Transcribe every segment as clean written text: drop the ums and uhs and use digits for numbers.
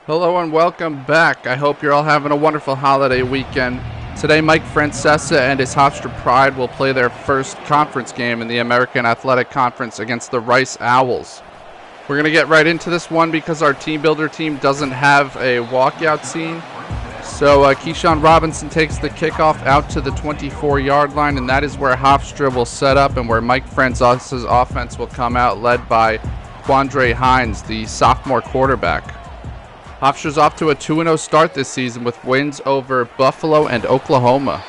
Hello and welcome back. I hope you're all having a wonderful holiday weekend. Today, Mike Francesa and his Hofstra Pride will play their first conference game in the American Athletic Conference against the Rice Owls. We're going to get right into this one because our team builder team doesn't have a walkout scene. So Keyshawn Robinson takes the kickoff out to the 24-yard line, and that is where Hofstra will set up and where Mike Francesa's offense will come out, led by Quandre Hines, the sophomore quarterback. Hofstra's off to a 2-0 start this season with wins over Buffalo and Oklahoma.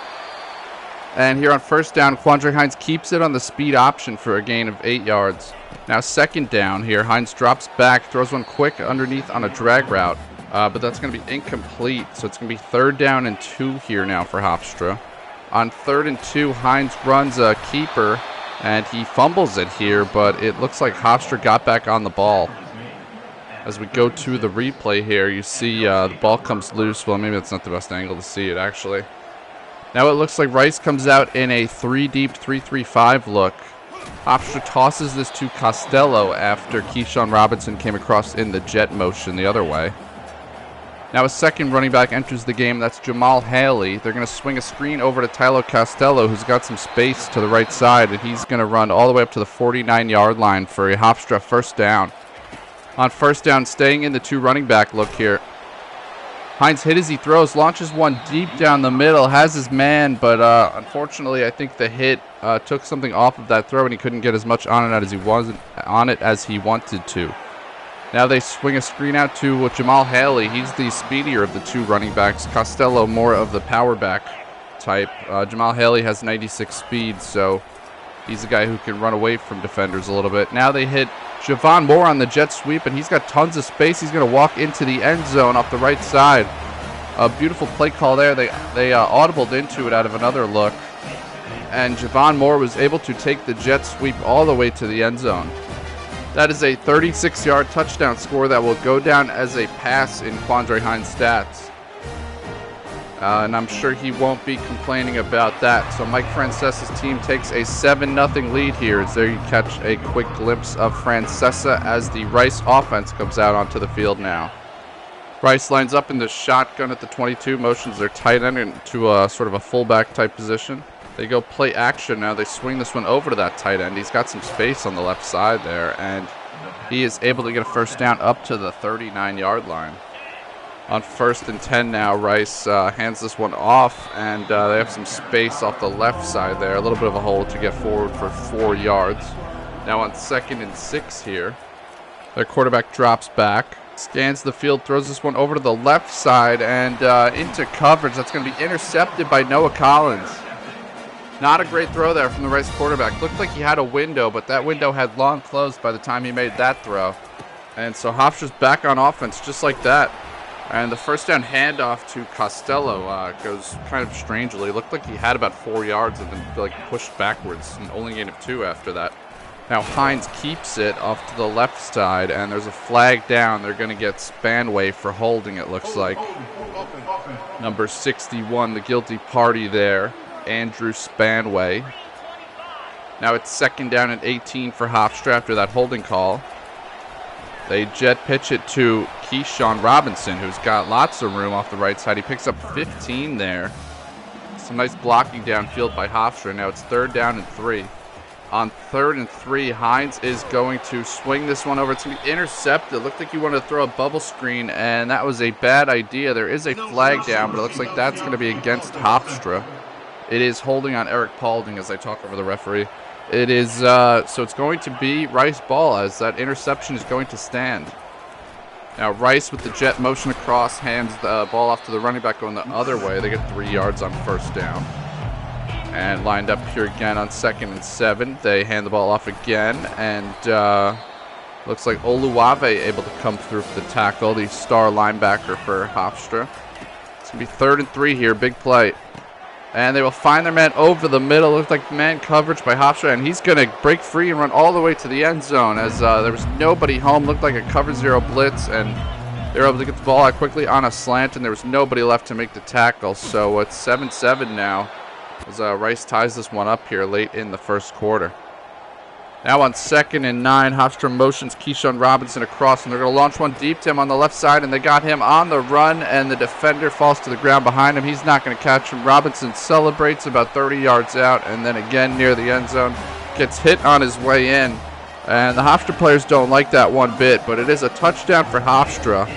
And here on first down, Quandre Hines keeps it on the speed option for a gain of 8 yards. Now second down here, Hines drops back, throws one quick underneath on a drag route, but that's going to be incomplete. So it's going to be 3rd down and 2 here now for Hofstra. On 3rd and 2, Hines runs a keeper, and he fumbles it here, but it looks like Hofstra got back on the ball. As we go to the replay here, you see the ball comes loose. Well, maybe that's not the best angle to see it, actually. Now it looks like Rice comes out in a 3-deep 3-3-5 look. Hofstra tosses this to Costello after Keyshawn Robinson came across in the jet motion the other way. Now a second running back enters the game. That's Jamal Haley. They're going to swing a screen over to Tyler Costello, who's got some space to the right side, and he's going to run all the way up to the 49-yard line for a Hofstra first down. On first down, staying in the 2 running back look here. Hines hit as he throws, launches one deep down the middle, has his man, but unfortunately I think the hit took something off of that throw and he couldn't get as much on it as he wanted to. Now they swing a screen out to Jamal Haley. He's the speedier of the 2 running backs. Costello more of the power back type. Jamal Haley has 96 speed, so he's a guy who can run away from defenders a little bit. Now they hit Javon Moore on the jet sweep, and he's got tons of space. He's going to walk into the end zone off the right side. A beautiful play call there. They audibled into it out of another look, and Javon Moore was able to take the jet sweep all the way to the end zone. That is a 36-yard touchdown score that will go down as a pass in Quandre Hines' stats. And I'm sure he won't be complaining about that. So Mike Francesa's team takes a 7-0 lead here. As there you catch a quick glimpse of Francesa as the Rice offense comes out onto the field now. Rice lines up in the shotgun at the 22, motions their tight end into a sort of a fullback type position. They go play action now. They swing this one over to that tight end. He's got some space on the left side there, and he is able to get a first down up to the 39-yard line. On 1st and 10 now, Rice hands this one off, and they have some space off the left side there. A little bit of a hole to get forward for 4 yards. Now on 2nd and 6 here, their quarterback drops back, scans the field, throws this one over to the left side and into coverage. That's going to be intercepted by Noah Collins. Not a great throw there from the Rice quarterback. Looked like he had a window, but that window had long closed by the time he made that throw. And so Hofstra's back on offense just like that. And the first down handoff to Costello goes kind of strangely. It looked like he had about 4 yards and then pushed backwards, and only gain of 2 after that. Now Hines keeps it off to the left side, and there's a flag down. They're going to get Spanway for holding, it looks like. Number 61, the guilty party there, Andrew Spanway. Now it's 2nd down and 18 for Hofstra after that holding call. They jet pitch it to Keyshawn Robinson, who's got lots of room off the right side. He picks up 15 there. Some nice blocking downfield by Hofstra. Now it's 3rd down and 3. On 3rd and 3, Hines is going to swing this one over. It's going to be intercepted. It looked like he wanted to throw a bubble screen, and that was a bad idea. There is a flag down, but it looks like that's going to be against Hofstra. It is holding on Eric Paulding as I talk over the referee. It is, so it's going to be Rice ball as that interception is going to stand. Now Rice with the jet motion across hands the ball off to the running back going the other way. They get 3 yards on 1st down. And lined up here again on 2nd and 7. They hand the ball off again, and looks like Oluwave able to come through for the tackle, the star linebacker for Hofstra. It's going to be 3rd and 3 here, big play. And they will find their man over the middle. Looks like man coverage by Hofstra, and he's going to break free and run all the way to the end zone as there was nobody home. Looked like a cover 0 blitz, and they were able to get the ball out quickly on a slant, and there was nobody left to make the tackle. So it's 7-7 now as Rice ties this one up here late in the 1st quarter. Now on 2nd and 9, Hofstra motions Keyshawn Robinson across, and they're going to launch one deep to him on the left side, and they got him on the run, and the defender falls to the ground behind him. He's not going to catch him. Robinson celebrates about 30 yards out, and then again near the end zone, gets hit on his way in. And the Hofstra players don't like that one bit, but it is a touchdown for Hofstra.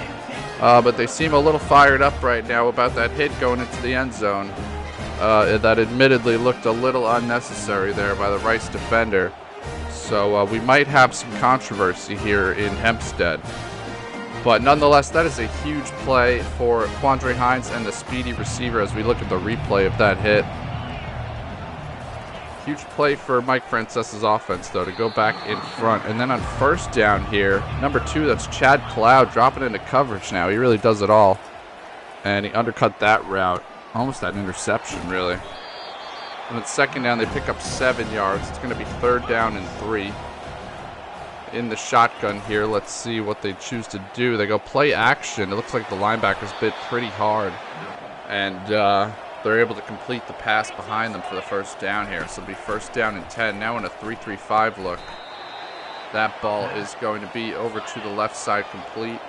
But they seem a little fired up right now about that hit going into the end zone. That admittedly looked a little unnecessary there by the Rice defender. So we might have some controversy here in Hempstead. But nonetheless, that is a huge play for Quandre Hines and the speedy receiver as we look at the replay of that hit. Huge play for Mike Francesa's offense, though, to go back in front. And then on 1st down here, number 2, that's Chad Cloud dropping into coverage now. He really does it all. And he undercut that route. Almost that interception, really. And then 2nd down, they pick up 7 yards. It's going to be 3rd down and 3. In the shotgun here, let's see what they choose to do. They go play action. It looks like the linebackers bit pretty hard. And they're able to complete the pass behind them for the 1st down here. So it'll be 1st down and 10. Now in a 3-3-5 look. That ball is going to be over to the left side complete.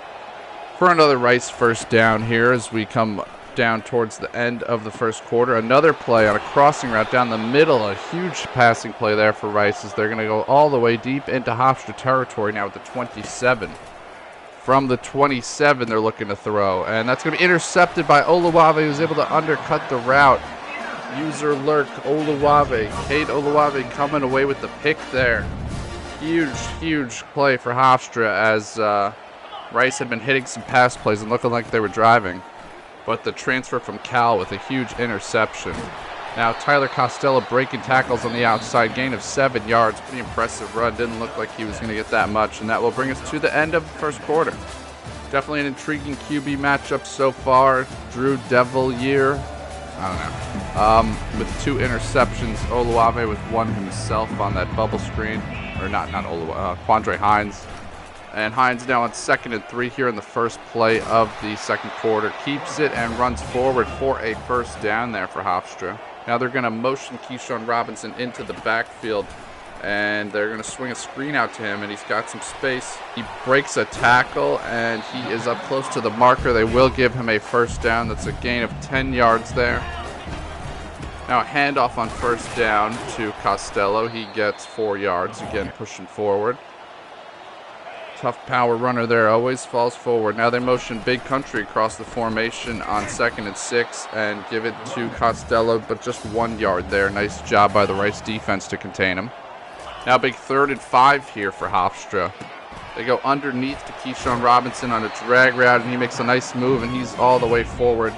For another Rice 1st down here as we come down towards the end of the 1st quarter. Another play on a crossing route down the middle. A huge passing play there for Rice as they're going to go all the way deep into Hofstra territory now at the 27. From the 27, they're looking to throw. And that's going to be intercepted by Oluwave, who's able to undercut the route. User lurk, Oluwave. Kate Oluwave coming away with the pick there. Huge, huge play for Hofstra as Rice had been hitting some pass plays and looking like they were driving. But the transfer from Cal with a huge interception. Now Tyler Costello breaking tackles on the outside, gain of 7 yards. Pretty impressive run. Didn't look like he was going to get that much, and that will bring us to the end of the 1st quarter. Definitely an intriguing QB matchup so far. Drew Devilier, I don't know, with 2 interceptions. Oluwave with one himself on that bubble screen, or not Oluwave, Quandre Hines. And Hines now on 2nd and 3 here in the 1st play of the 2nd quarter. Keeps it and runs forward for a 1st down there for Hofstra. Now they're going to motion Keyshawn Robinson into the backfield. And they're going to swing a screen out to him. And he's got some space. He breaks a tackle and he is up close to the marker. They will give him a 1st down. That's a gain of 10 yards there. Now a handoff on 1st down to Costello. He gets 4 yards. Again, pushing forward. Tough power runner there, always falls forward. Now they motion Big Country across the formation on 2nd and 6 and give it to Costello, but just 1 yard there. Nice job by the Rice defense to contain him. Now big 3rd and 5 here for Hofstra. They go underneath to Keyshawn Robinson on a drag route, and he makes a nice move, and he's all the way forward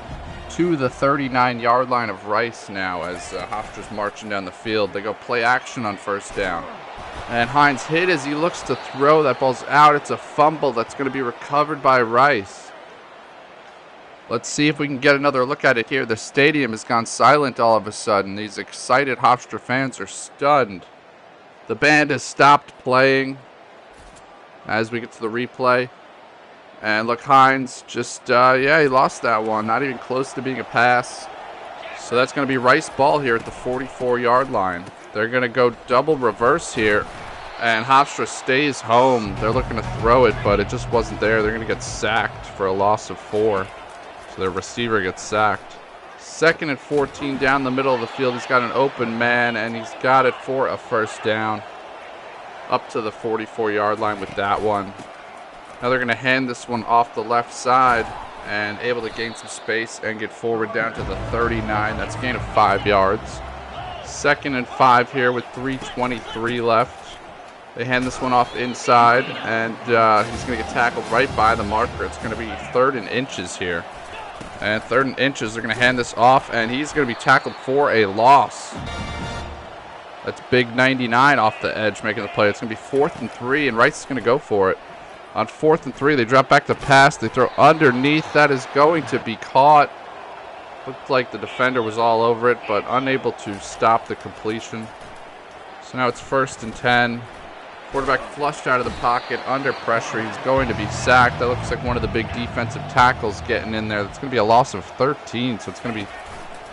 to the 39-yard line of Rice now as Hofstra's marching down the field. They go play action on 1st down. And Hines hit as he looks to throw. That ball's out. It's a fumble that's going to be recovered by Rice. Let's see if we can get another look at it here. The stadium has gone silent all of a sudden. These excited Hofstra fans are stunned. The band has stopped playing as we get to the replay. And look, Hines just, yeah, he lost that one. Not even close to being a pass. So that's going to be Rice ball here at the 44-yard line. They're going to go double reverse here, and Hofstra stays home. They're looking to throw it, but it just wasn't there. They're going to get sacked for a loss of 4. So their receiver gets sacked. 2nd and 14 down the middle of the field. He's got an open man, and he's got it for a 1st down. Up to the 44-yard line with that one. Now they're going to hand this one off the left side and able to gain some space and get forward down to the 39. That's a gain of 5 yards. 2nd and 5 here with 3:23 left. They hand this one off inside, and he's going to get tackled right by the marker. It's going to be 3rd and inches here. And 3rd and inches, they're going to hand this off, and he's going to be tackled for a loss. That's big 99 off the edge making the play. It's going to be 4th and 3, and Rice is going to go for it. On 4th and 3, they drop back to pass. They throw underneath. That is going to be caught. Looked like the defender was all over it, but unable to stop the completion. So now it's 1st and 10. Quarterback flushed out of the pocket, under pressure. He's going to be sacked. That looks like one of the big defensive tackles getting in there. That's going to be a loss of 13, so it's going to be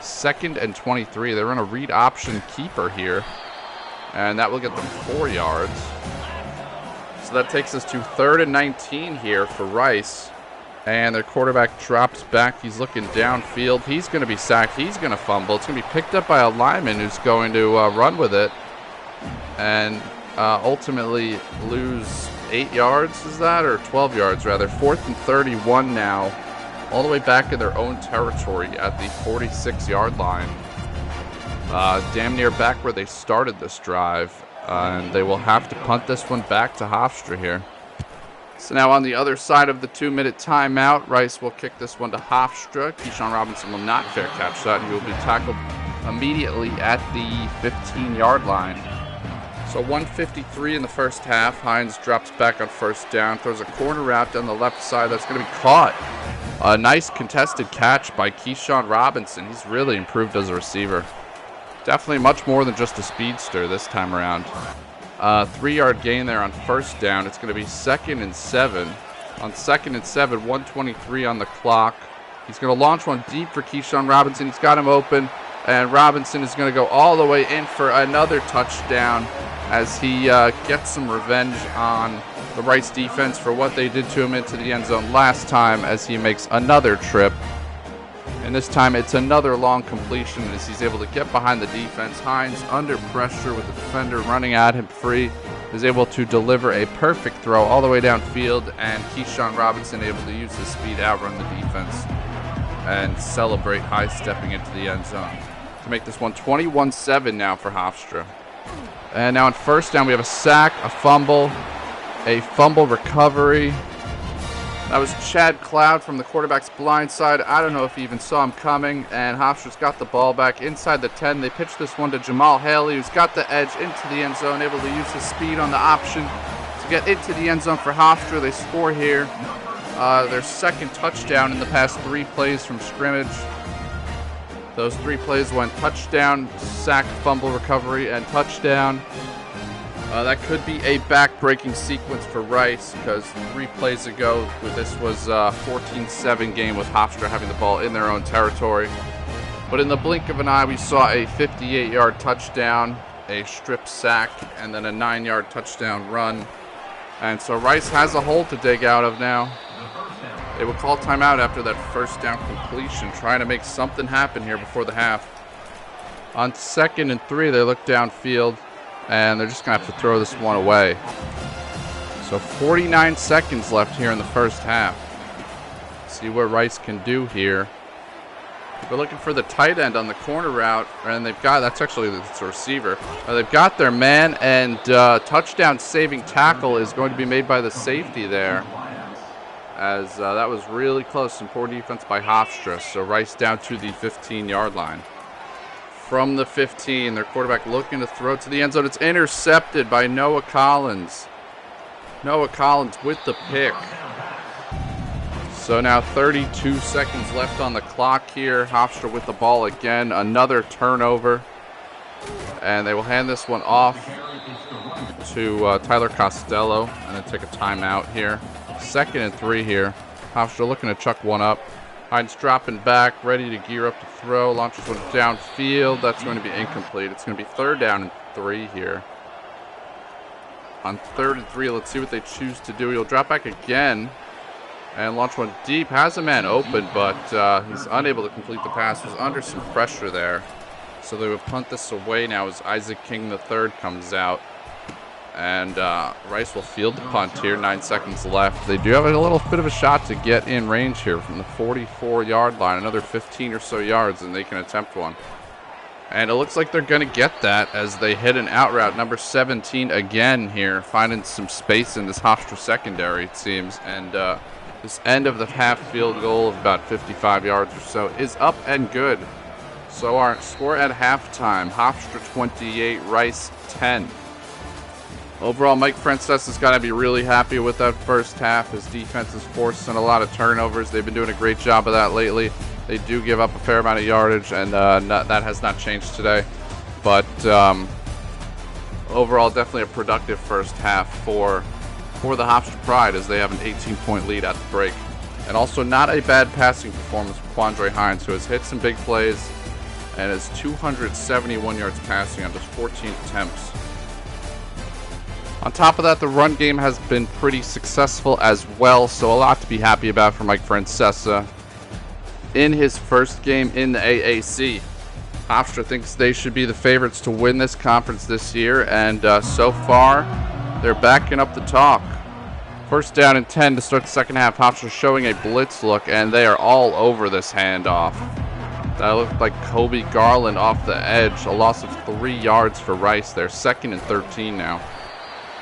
2nd and 23. They run a read option keeper here. And that will get them 4 yards. So that takes us to 3rd and 19 here for Rice. And their quarterback drops back. He's looking downfield. He's going to be sacked. He's going to fumble. It's going to be picked up by a lineman who's going to run with it. And ultimately lose 8 yards, is that? Or 12 yards, rather. 4th and 31 now. All the way back in their own territory at the 46-yard line. Damn near back where they started this drive. And they will have to punt this one back to Hofstra here. So now on the other side of the 2-minute timeout, Rice will kick this one to Hofstra. Keyshawn Robinson will not fair catch that. He will be tackled immediately at the 15-yard line. So 1:53 in the first half. Hines drops back on 1st down, throws a corner route down the left side. That's going to be caught. A nice contested catch by Keyshawn Robinson. He's really improved as a receiver. Definitely much more than just a speedster this time around. 3-yard gain there on 1st down. It's going to be 2nd and 7. On 2nd and 7, 1:23 on the clock. He's going to launch one deep for Keyshawn Robinson. He's got him open, and Robinson is going to go all the way in for another touchdown as he gets some revenge on the Rice defense for what they did to him into the end zone last time as he makes another trip. And this time it's another long completion as he's able to get behind the defense. Hines under pressure with the defender running at him free is able to deliver a perfect throw all the way downfield, and Keyshawn Robinson able to use his speed, outrun the defense, and celebrate high stepping into the end zone to make this one 21-7 now for Hofstra. And now on 1st down we have a sack, a fumble recovery. That was Chad Cloud from the quarterback's blind side. I don't know if he even saw him coming. And Hofstra's got the ball back inside the 10. They pitch this one to Jamal Haley, who's got the edge into the end zone, able to use his speed on the option to get into the end zone for Hofstra. They score here. Their 2nd touchdown in the past 3 plays from scrimmage. Those 3 plays went touchdown, sack, fumble recovery, and touchdown. That could be a back-breaking sequence for Rice because 3 plays ago, this was a 14-7 game with Hofstra having the ball in their own territory. But in the blink of an eye, we saw a 58-yard touchdown, a strip sack, and then a 9-yard touchdown run. And so Rice has a hole to dig out of now. They will call timeout after that 1st down completion, trying to make something happen here before the half. On 2nd and 3, they look downfield, and they're just going to have to throw this one away. So 49 seconds left here in the first half. See what Rice can do here. We're looking for the tight end on the corner route, and they've got, that's actually the receiver. They've got their man, and touchdown saving tackle is going to be made by the safety there. As that was really close and poor defense by Hofstra. So Rice down to the 15-yard line. From the 15, their quarterback looking to throw to the end zone. It's intercepted by Noah Collins. Noah Collins with the pick. So now 32 seconds left on the clock here. Hofstra with the ball again. Another turnover. And they will hand this one off to Tyler Costello and then take a timeout here. 2nd and 3 here. Hofstra looking to chuck one up. Hines dropping back, ready to gear up to throw. Launches one downfield. That's going to be incomplete. It's going to be 3rd down and 3 here. On 3rd and 3, let's see what they choose to do. He'll drop back again and launch one deep. Has a man open, but he's unable to complete the pass. Was under some pressure there. So they would punt this away now as Isaac King III comes out. And Rice will field the punt here. 9 seconds left. They do have a little bit of a shot to get in range here from the 44-yard line. Another 15 or so yards, and they can attempt one. And it looks like they're going to get that as they hit an out route. Number 17 again here, finding some space in this Hofstra secondary, it seems. And this end of the half field goal of about 55 yards or so is up and good. So our score at halftime, Hofstra 28, Rice 10. Overall, Mike Francesa has got to be really happy with that first half. His defense is forcing a lot of turnovers. They've been doing a great job of that lately. They do give up a fair amount of yardage, and that has not changed today. But overall, definitely a productive first half for the Hofstra Pride as they have an 18-point lead at the break. And also not a bad passing performance from Quandre Hines, who has hit some big plays and has 271 yards passing on just 14 attempts. On top of that, the run game has been pretty successful as well, so a lot to be happy about for Mike Francesa in his first game in the AAC. Hofstra thinks they should be the favorites to win this conference this year, and so far, they're backing up the talk. First down and 10 to start the second half. Hofstra showing a blitz look, and they are all over this handoff. That looked like Kobe Garland off the edge. A loss of 3 yards for Rice. They're 2nd and 13 now.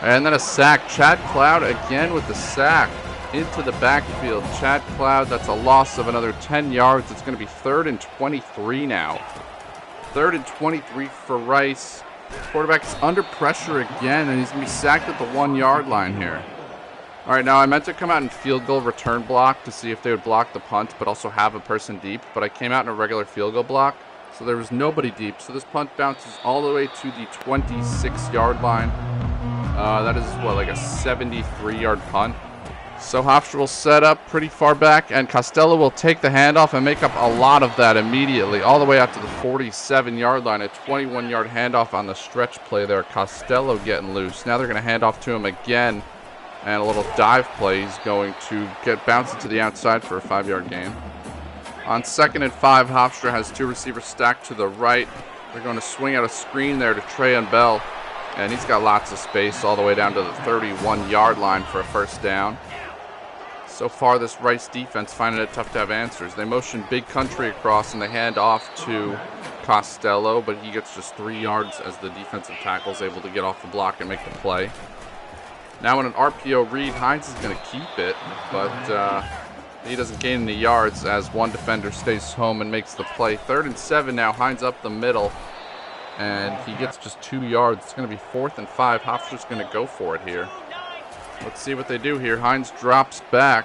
And then a sack. Chad Cloud again with the sack into the backfield. Chad Cloud, that's a loss of another 10 yards. It's going to be 3rd and 23 now. 3rd and 23 for Rice. Quarterback is under pressure again, and he's going to be sacked at the 1-yard line here. All right, now I meant to come out in field goal return block to see if they would block the punt, but also have a person deep. But I came out in a regular field goal block, so there was nobody deep. So this punt bounces all the way to the 26-yard line. That is, what, like a 73-yard punt. So Hofstra will set up pretty far back, and Costello will take the handoff and make up a lot of that immediately, all the way out to the 47-yard line. A 21-yard handoff on the stretch play there. Costello getting loose. Now they're going to hand off to him again. And a little dive play. He's going to get bounced to the outside for a 5-yard gain. On 2nd and 5, Hofstra has 2 receivers stacked to the right. They're going to swing out a screen there to Trayon Bell. And he's got lots of space all the way down to the 31-yard line for a first down. So far, this Rice defense finding it tough to have answers. They motion big country across and they hand off to Costello, but he gets just 3 yards as the defensive tackle is able to get off the block and make the play. Now in an RPO read, Hines is going to keep it, but he doesn't gain any yards as one defender stays home and makes the play. 3rd and 7 now, Hines up the middle, and he gets just 2 yards. It's going to be 4th and 5. Hofstra's going to go for it here. Let's see what they do here. Hines drops back.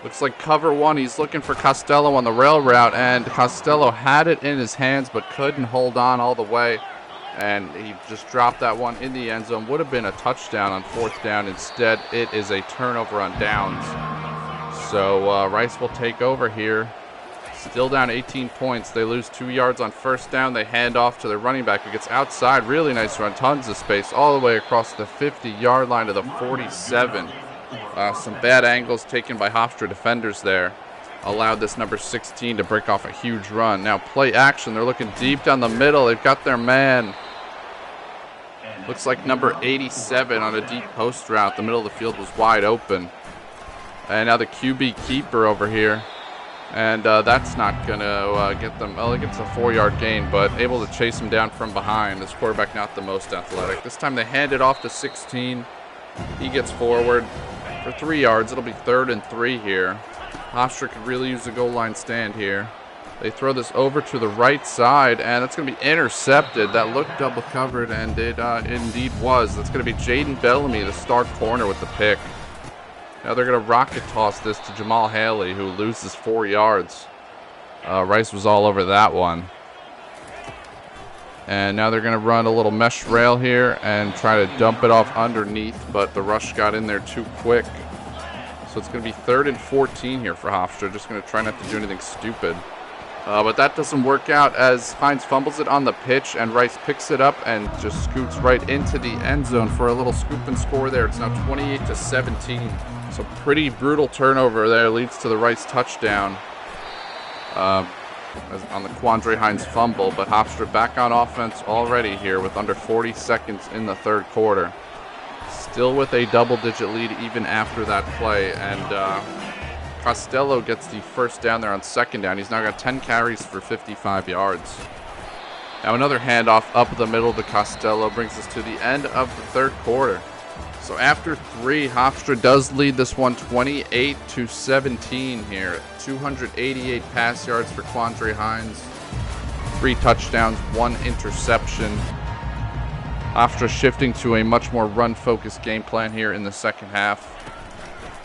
Looks like cover 1. He's looking for Costello on the rail route, and Costello had it in his hands but couldn't hold on all the way. And he just dropped that one in the end zone. Would have been a touchdown on 4th down. Instead, it is a turnover on downs. So Rice will take over here. Still down 18 points. They lose 2 yards on 1st down. They hand off to their running back who gets outside. Really nice run. Tons of space all the way across the 50-yard line to the 47. Some bad angles taken by Hofstra defenders there allowed this number 16 to break off a huge run. Now play action. They're looking deep down the middle. They've got their man. Looks like number 87 on a deep post route. The middle of the field was wide open. And now the QB keeper over here. And that's not going to get them. Well, it gets a 4-yard gain, but able to chase him down from behind. This quarterback not the most athletic. This time they hand it off to 16. He gets forward for 3 yards. It'll be 3rd and 3 here. Hofstra could really use a goal line stand here. They throw this over to the right side, and that's going to be intercepted. That looked double covered, and it indeed was. That's going to be Jaden Bellamy, the star corner, with the pick. Now they're going to rocket toss this to Jamal Haley, who loses 4 yards. Rice was all over that one. And now they're going to run a little mesh rail here and try to dump it off underneath, but the rush got in there too quick. So it's going to be 3rd and 14 here for Hofstra. Just going to try not to do anything stupid. But that doesn't work out as Hines fumbles it on the pitch and Rice picks it up and just scoots right into the end zone for a little scoop and score there. It's now 28-17. So pretty brutal turnover there leads to the Rice touchdown on the Quandre Hines fumble. But Hofstra back on offense already here with under 40 seconds in the 3rd quarter. Still with a double-digit lead even after that play, and Costello gets the first down there on 2nd down. He's now got 10 carries for 55 yards. Now another handoff up the middle to Costello brings us to the end of the 3rd quarter. So after 3, Hofstra does lead this one 28-17 here. 288 pass yards for Quandre Hines, 3 touchdowns, 1 interception. Hofstra shifting to a much more run-focused game plan here in the 2nd half,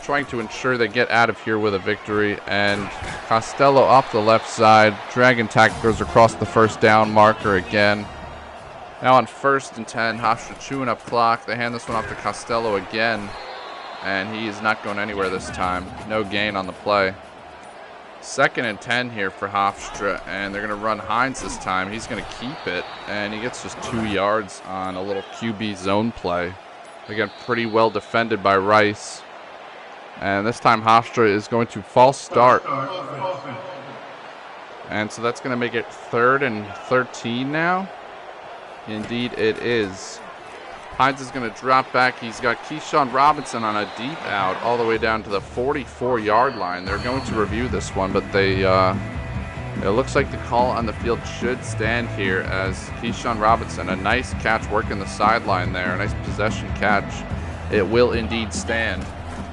trying to ensure they get out of here with a victory. And Costello off the left side. Dragon tack goes across the 1st down marker again. Now on 1st and 10, Hofstra chewing up clock. They hand this one off to Costello again, and he is not going anywhere this time. No gain on the play. 2nd and 10 here for Hofstra, and they're going to run Hines this time. He's going to keep it, and he gets just 2 yards on a little QB zone play. Again, pretty well defended by Rice. And this time Hofstra is going to false start. And so that's going to make it 3rd and 13 now. Indeed it is. Hines is going to drop back. He's got Keyshawn Robinson on a deep out all the way down to the 44-yard line. They're going to review this one, but it looks like the call on the field should stand here as Keyshawn Robinson, a nice catch working the sideline there, a nice possession catch. It will indeed stand.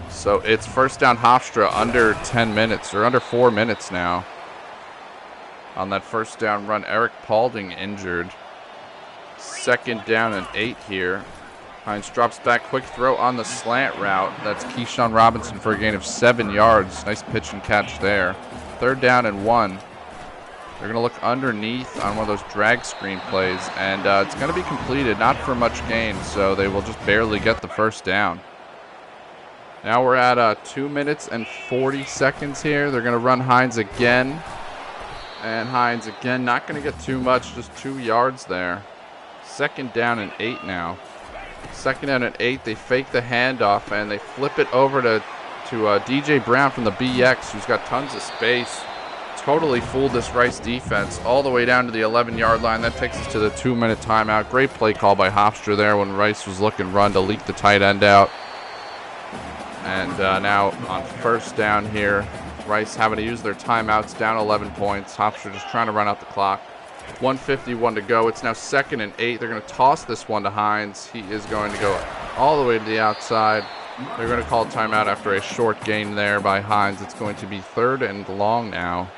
So it's first down Hofstra under 10 minutes, or under 4 minutes now. On that first down run, Eric Paulding injured. 2nd down and 8 here. Hines drops back, quick throw on the slant route. That's Keyshawn Robinson for a gain of 7 yards. Nice pitch and catch there. 3rd down and 1. They're going to look underneath on one of those drag screen plays, and it's going to be completed, not for much gain, so they will just barely get the first down. Now we're at 2 minutes and 40 seconds here. They're going to run Hines again. And Hines again, not going to get too much, just 2 yards there. 2nd down and 8 now. 2nd down and 8, they fake the handoff and they flip it over to DJ Brown from the BX, who's got tons of space. Totally fooled this Rice defense all the way down to the 11-yard line. That takes us to the 2-minute timeout. Great play call by Hofstra there when Rice was looking run to leak the tight end out. And now on first down here, Rice having to use their timeouts, down 11 points. Hofstra just trying to run out the clock. 1:51 to go. It's now 2nd and 8. They're going to toss this one to Hines. He is going to go all the way to the outside. They're going to call timeout after a short gain there by Hines. It's going to be 3rd and long now.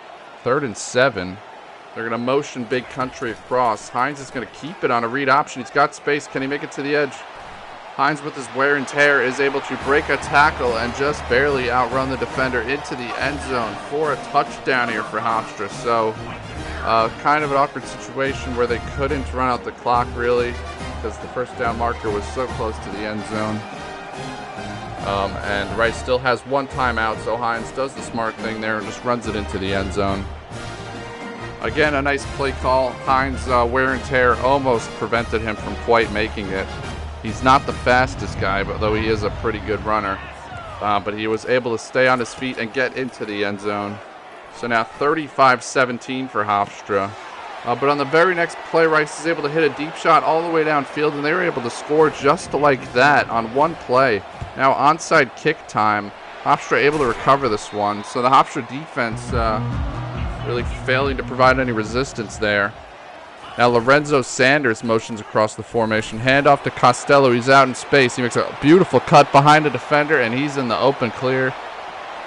3rd and 7. They're going to motion big country across. Hines is going to keep it on a read option. He's got space. Can he make it to the edge? Hines, with his wear and tear, is able to break a tackle and just barely outrun the defender into the end zone for a touchdown here for Hofstra. So kind of an awkward situation where they couldn't run out the clock, really, because the first down marker was so close to the end zone. And Rice still has 1 timeout, so Hines does the smart thing there and just runs it into the end zone. Again, a nice play call. Hines' wear and tear almost prevented him from quite making it. He's not the fastest guy, but though he is a pretty good runner. But he was able to stay on his feet and get into the end zone. So now 35-17 for Hofstra. But on the very next play, Rice is able to hit a deep shot all the way downfield, and they were able to score just like that on 1 play. Now onside kick time. Hofstra able to recover this one. So the Hofstra defense really failing to provide any resistance there. Now Lorenzo Sanders motions across the formation. Handoff to Costello. He's out in space. He makes a beautiful cut behind a defender, and he's in the open clear.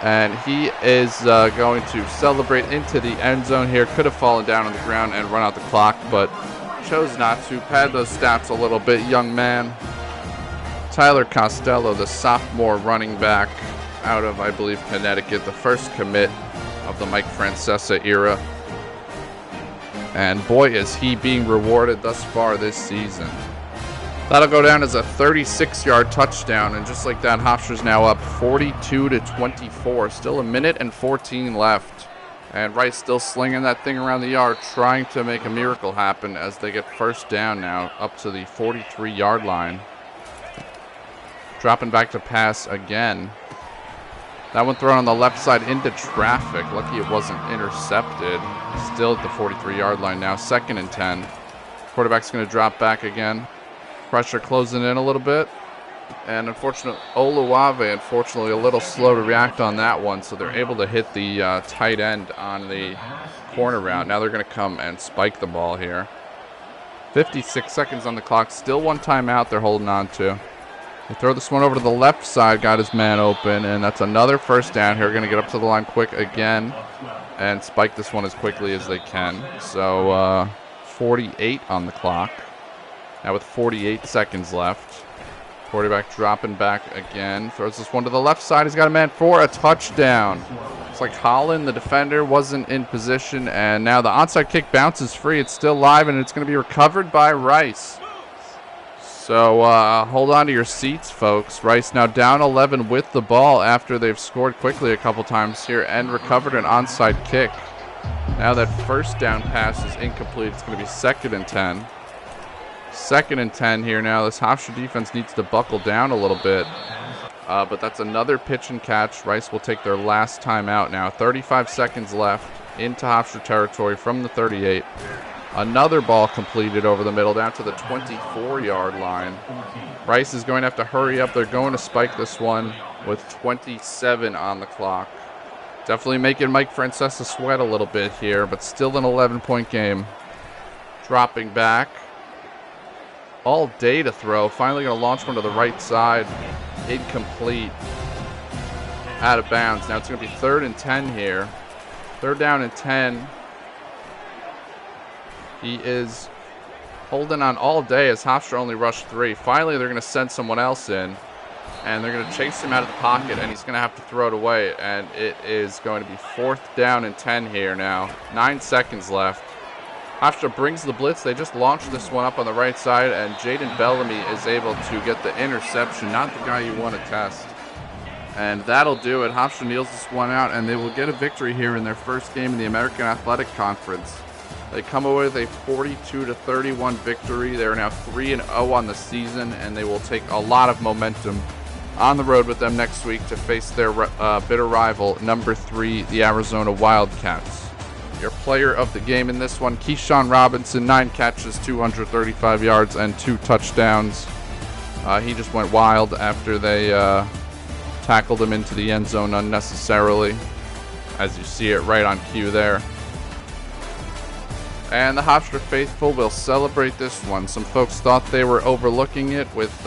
And he is going to celebrate into the end zone here. Could have fallen down on the ground and run out the clock, but chose not to. Pad those stats a little bit, young man. Tyler Costello, the sophomore running back out of, I believe, Connecticut, the first commit of the Mike Francesa era. And boy, is he being rewarded thus far this season. That'll go down as a 36-yard touchdown, and just like that, Hofstra's now up 42-24. Still 1:14 left, and Rice still slinging that thing around the yard, trying to make a miracle happen as they get first down now up to the 43-yard line. Dropping back to pass again. That one thrown on the left side into traffic. Lucky it wasn't intercepted. Still at the 43-yard line now. 2nd and 10. Quarterback's going to drop back again. Pressure closing in a little bit. And unfortunately, unfortunately, a little slow to react on that one. So they're able to hit the tight end on the corner route. Now they're going to come and spike the ball here. 56 seconds on the clock. Still 1 timeout they're holding on to. They throw this one over to the left side, got his man open, and that's another first down here. Going to get up to the line quick again and spike this one as quickly as they can. So 48 on the clock. Now with 48 seconds left. Quarterback dropping back again. Throws this one to the left side. He's got a man for a touchdown. It's like Holland, the defender, wasn't in position, and now the onside kick bounces free. It's still live, and it's going to be recovered by Rice. So hold on to your seats, folks. Rice now down 11 with the ball after they've scored quickly a couple times here and recovered an onside kick. Now that first down pass is incomplete. It's going to be 2nd and 10. 2nd and 10 here now. This Hofstra defense needs to buckle down a little bit. But that's another pitch and catch. Rice will take their last timeout now. 35 seconds left into Hofstra territory from the 38. Another ball completed over the middle down to the 24-yard line. Rice is going to have to hurry up. They're going to spike this one with 27 on the clock. Definitely making Mike Francesa sweat a little bit here, but still an 11-point game. Dropping back. All day to throw. Finally going to launch one to the right side. Incomplete. Out of bounds. Now it's going to be 3rd and 10 here. 3rd down and 10. He is holding on all day as Hofstra only rushed 3. Finally, they're going to send someone else in. And they're going to chase him out of the pocket, and he's going to have to throw it away. And it is going to be 4th down and 10 here now. 9 seconds left. Hofstra brings the blitz. They just launched this one up on the right side, and Jaden Bellamy is able to get the interception. Not the guy you want to test. And that'll do it. Hofstra kneels this one out, and they will get a victory here in their first game in the American Athletic Conference. They come away with a 42-31 victory. They are now 3-0 on the season, and they will take a lot of momentum on the road with them next week to face their bitter rival, number 3, the Arizona Wildcats. Your player of the game in this one, Keyshawn Robinson, 9 catches, 235 yards, and 2 touchdowns. He just went wild after they tackled him into the end zone unnecessarily, as you see it right on cue there. And the Hofstra faithful will celebrate this one. Some folks thought they were overlooking it with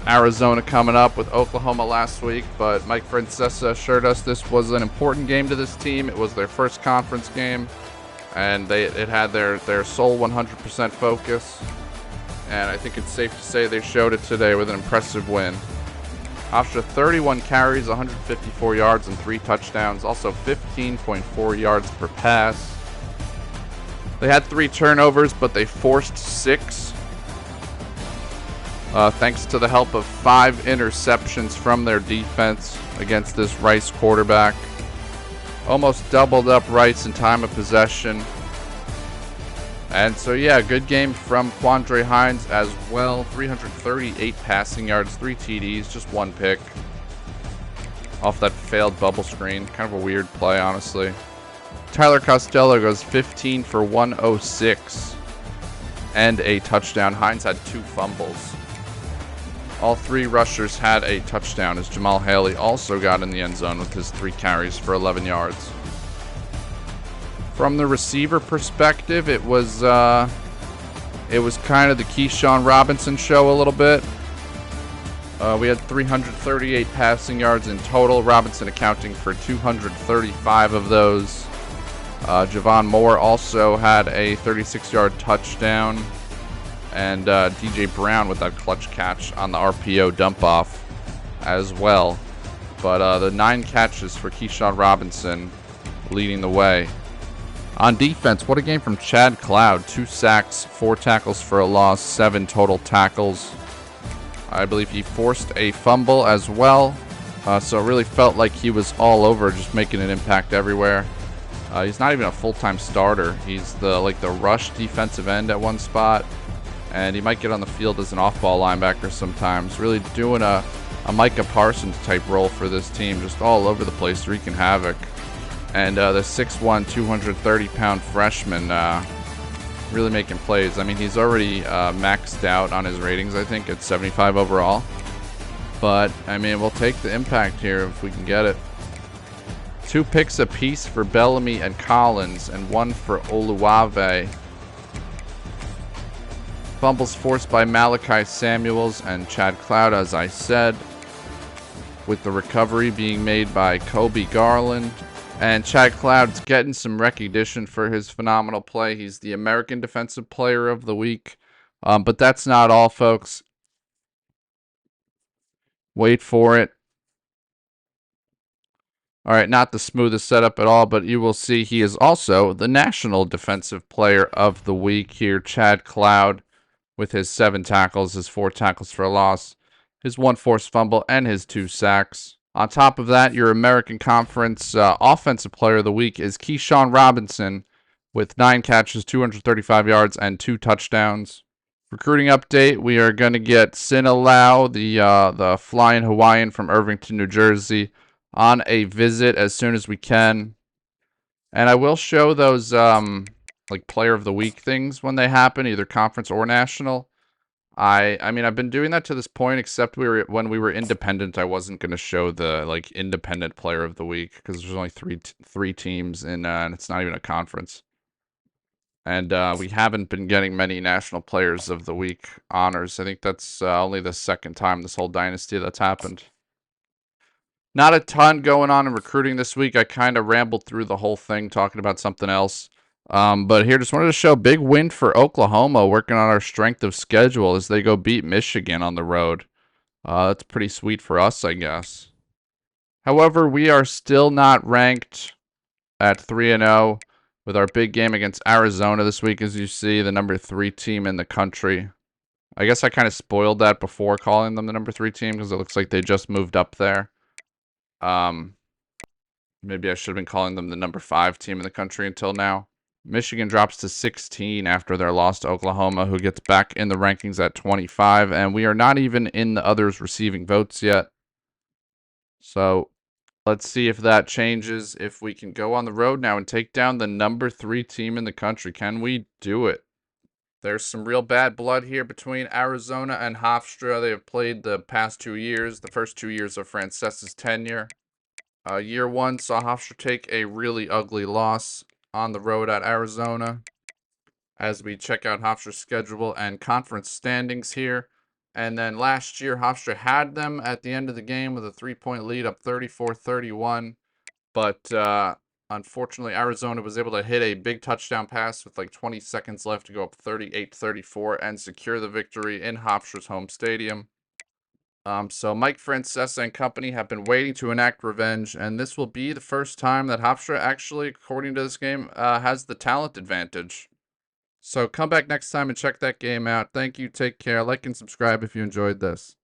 Arizona coming up, with Oklahoma last week, but Mike Francesa assured us this was an important game to this team. It was their first conference game, and it had their sole 100% focus, and I think it's safe to say they showed it today with an impressive win. Hofstra 31 carries, 154 yards, and 3 touchdowns, also 15.4 yards per pass. They had 3 turnovers, but they forced 6. Thanks to the help of 5 interceptions from their defense against this Rice quarterback. Almost doubled up Rice in time of possession. And so, yeah, good game from Quandre Hines as well. 338 passing yards, 3 TDs, just 1 pick. Off that failed bubble screen. Kind of a weird play, honestly. Tyler Costello goes 15 for 106 and a touchdown. Hines had 2 fumbles. All 3 rushers had a touchdown, as Jamal Haley also got in the end zone with his 3 carries for 11 yards. From the receiver perspective, it was kind of the Keyshawn Robinson show a little bit. We had 338 passing yards in total, Robinson accounting for 235 of those. Javon Moore also had a 36-yard touchdown. And DJ Brown with that clutch catch on the RPO dump-off as well. But the 9 catches for Keyshawn Robinson leading the way. On defense, what a game from Chad Cloud. 2 sacks, 4 tackles for a loss, 7 total tackles. I believe he forced a fumble as well. So it really felt like he was all over, just making an impact everywhere. He's not even a full-time starter. He's the rush defensive end at one spot. And he might get on the field as an off-ball linebacker sometimes. Really doing a Micah Parsons type role for this team. Just all over the place, wreaking havoc. And the 6'1", 230-pound freshman really making plays. I mean, he's already maxed out on his ratings, I think, at 75 overall. But, I mean, we'll take the impact here if we can get it. 2 picks apiece for Bellamy and Collins, and 1 for Oluwave. Fumbles forced by Malachi Samuels and Chad Cloud, as I said, with the recovery being made by Kobe Garland. And Chad Cloud's getting some recognition for his phenomenal play. He's the American Defensive Player of the Week. But that's not all, folks. Wait for it. All right, not the smoothest setup at all, but you will see he is also the National Defensive Player of the Week here, Chad Cloud, with his 7 tackles, his 4 tackles for a loss, his 1 forced fumble, and his 2 sacks. On top of that, your American Conference Offensive Player of the Week is Keyshawn Robinson with 9 catches, 235 yards, and 2 touchdowns. Recruiting update, we are going to get Sinalau, the flying Hawaiian from Irvington, New Jersey, on a visit as soon as we can. And I will show those like player of the week things when they happen, either conference or national. I mean, I've been doing that to this point, except when we were independent, I wasn't going to show the like independent player of the week because there's only three teams and it's not even a conference. And we haven't been getting many national players of the week honors. I think that's only the second time this whole dynasty that's happened. Not a ton going on in recruiting this week. I kind of rambled through the whole thing talking about something else. But here, just wanted to show big win for Oklahoma, working on our strength of schedule as they go beat Michigan on the road. That's pretty sweet for us, I guess. However, we are still not ranked at 3-0 with our big game against Arizona this week, as you see, the number 3 team in the country. I guess I kind of spoiled that before calling them the number 3 team because it looks like they just moved up there. Maybe I should have been calling them the number 5 team in the country until now. Michigan drops to 16 after their loss to Oklahoma, who gets back in the rankings at 25, and we are not even in the others receiving votes yet. So let's see if that changes, if we can go on the road now and take down the number 3 team in the country. Can we do it? There's some real bad blood here between Arizona and Hofstra. They have played the past 2 years, the first 2 years of Francesa's tenure. Year 1 saw Hofstra take a really ugly loss on the road at Arizona. As we check out Hofstra's schedule and conference standings here. And then last year, Hofstra had them at the end of the game with a 3-point lead, up 34-31. But unfortunately, Arizona was able to hit a big touchdown pass with like 20 seconds left to go up 38-34 and secure the victory in Hofstra's home stadium. So Mike Francesa and company have been waiting to enact revenge, and this will be the first time that Hofstra actually, according to this game, has the talent advantage. So come back next time and check that game out. Thank you. Take care. Like and subscribe if you enjoyed this.